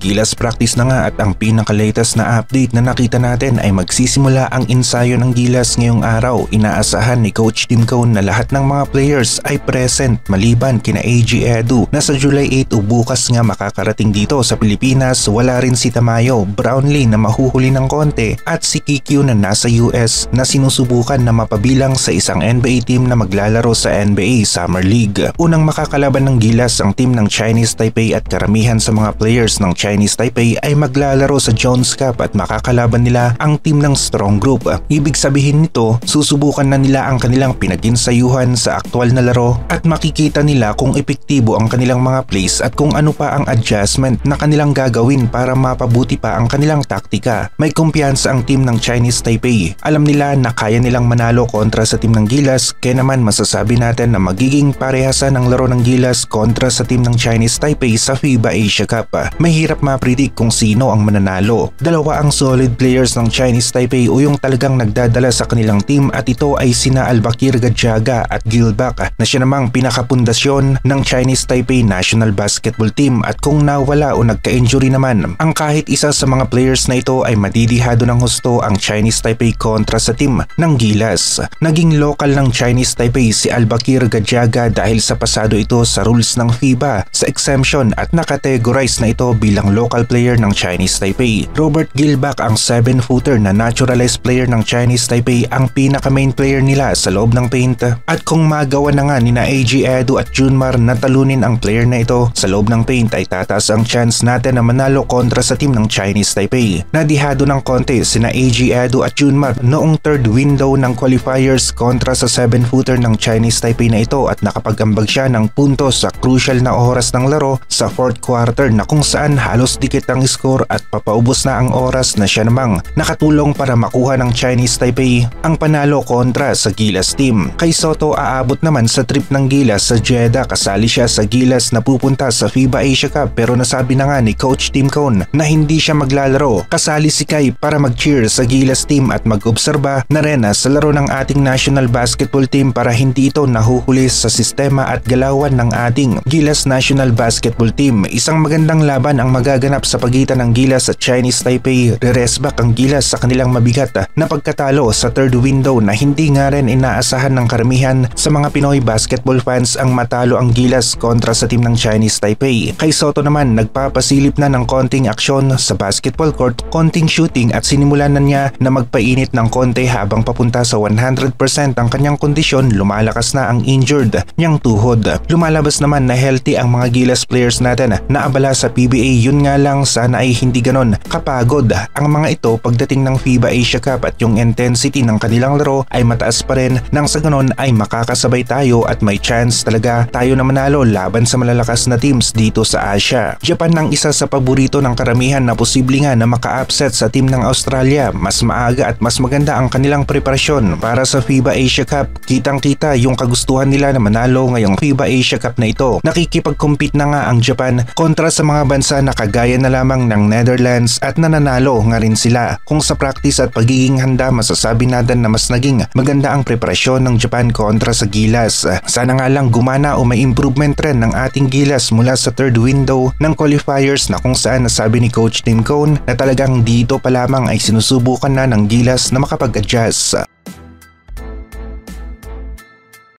Gilas practice na nga at ang pinaka-latest na update na nakita natin ay magsisimula ang ensayo ng Gilas ngayong araw. Inaasahan ni Coach Tim Cone na lahat ng mga players ay present maliban kina AG Edu na sa July 8 o bukas nga makakarating dito sa Pilipinas. Wala rin si Tamayo, Brownlee na mahuhuli ng konti at si Kikyo na nasa US na sinusubukan na mapabilang sa isang NBA team na maglalaro sa NBA Summer League. Unang makakalaban ng Gilas ang team ng Chinese Taipei at karamihan sa mga players ng Chinese Taipei ay maglalaro sa Jones Cup at makakalaban nila ang team ng Strong Group. Ibig sabihin nito, susubukan na nila ang kanilang pinaginsayuhan sa aktwal na laro at makikita nila kung epektibo ang kanilang mga plays at kung ano pa ang adjustment na kanilang gagawin para mapabuti pa ang kanilang taktika. May kumpiyansa ang team ng Chinese Taipei. Alam nila na kaya nilang manalo kontra sa team ng Gilas, kaya naman masasabi natin na magiging parehasan ang laro ng Gilas kontra sa team ng Chinese Taipei sa FIBA Asia Cup. Mahirap ma-predict kung sino ang mananalo. Dalawa ang solid players ng Chinese Taipei o yung talagang nagdadala sa kanilang team at ito ay sina Albakir Gadjaga at Gilbak na siya namang pinakapundasyon ng Chinese Taipei National Basketball Team at kung nawala o nagka-injury naman ang kahit isa sa mga players na ito ay madidihado ng husto ang Chinese Taipei kontra sa team ng Gilas. Naging local ng Chinese Taipei si Albakir Gadjaga dahil sa pasado ito sa rules ng FIBA sa exemption at nakategorize na ito bilang local player ng Chinese Taipei. Robert Gilbak ang 7-footer na naturalized player ng Chinese Taipei ang pinaka-main player nila sa loob ng paint at kung magawa na nga ni na AG Edu at Junmar na talunin ang player na ito sa loob ng paint ay tataas ang chance natin na manalo kontra sa team ng Chinese Taipei. Nadihado ng konti sina AG Edu at Junmar noong third window ng qualifiers kontra sa 7-footer ng Chinese Taipei na ito at nakapag-ambag siya ng puntos sa crucial na oras ng laro sa fourth quarter na kung saan halos dikit ang score at papaubos na ang oras na siya namang nakatulong para makuha ng Chinese Taipei ang panalo kontra sa Gilas team. Kay Soto aabot naman sa trip ng Gilas sa Jeddah, kasali siya sa Gilas na pupunta sa FIBA Asia Cup pero nasabi na nga ni Coach Tim Cone na hindi siya maglalaro. Kasali si Kai para mag-cheer sa Gilas team at mag-obserba na rin sa laro ng ating national basketball team para hindi ito nahuhuli sa sistema at galawan ng ating Gilas national basketball team. Isang magandang laban ang magaganap sa pagitan ng Gilas at Chinese Taipei. Re-resback ang Gilas sa kanilang mabigat na pagkatalo sa third window na hindi nga rin inaasahan ng karamihan sa mga Pinoy basketball fans ang matalo ang Gilas kontra sa team ng Chinese Taipei. Kay Soto naman nagpapasilip na ng konting aksyon sa basketball court, konting shooting at sinimulan na niya na magpainit ng konti habang papunta sa 100% ang kanyang kondisyon. Lumalakas na ang injured niyang tuhod. Lumalabas naman na healthy ang mga Gilas players natin na abala sa PBA. Yun nga lang, sana ay hindi ganon kapagod ang mga ito pagdating ng FIBA Asia Cup at yung intensity ng kanilang laro ay mataas pa rin nang sa ganon ay makakasabay tayo at may chance talaga tayo na manalo laban sa malalakas na teams dito sa Asia. Japan ang isa sa paborito ng karamihan na posible nga na maka-upset sa team ng Australia. Mas maaga at mas maganda ang kanilang preparasyon para sa FIBA Asia Cup. Kitang-kita yung kagustuhan nila na manalo ngayong FIBA Asia Cup na ito. Nakikipag-compete na nga ang Japan kontra sa mga bansa na kagaya na lamang ng Netherlands at nananalo nga rin sila. Kung sa practice at pagiging handa, masasabi natin na mas naging maganda ang preparasyon ng Japan kontra sa Gilas. Sana nga lang gumana o may improvement rin ng ating Gilas mula sa third window ng qualifiers na kung saan nasabi ni Coach Tim Cone na talagang dito pa lamang ay sinusubukan na ng Gilas na makapag-adjust.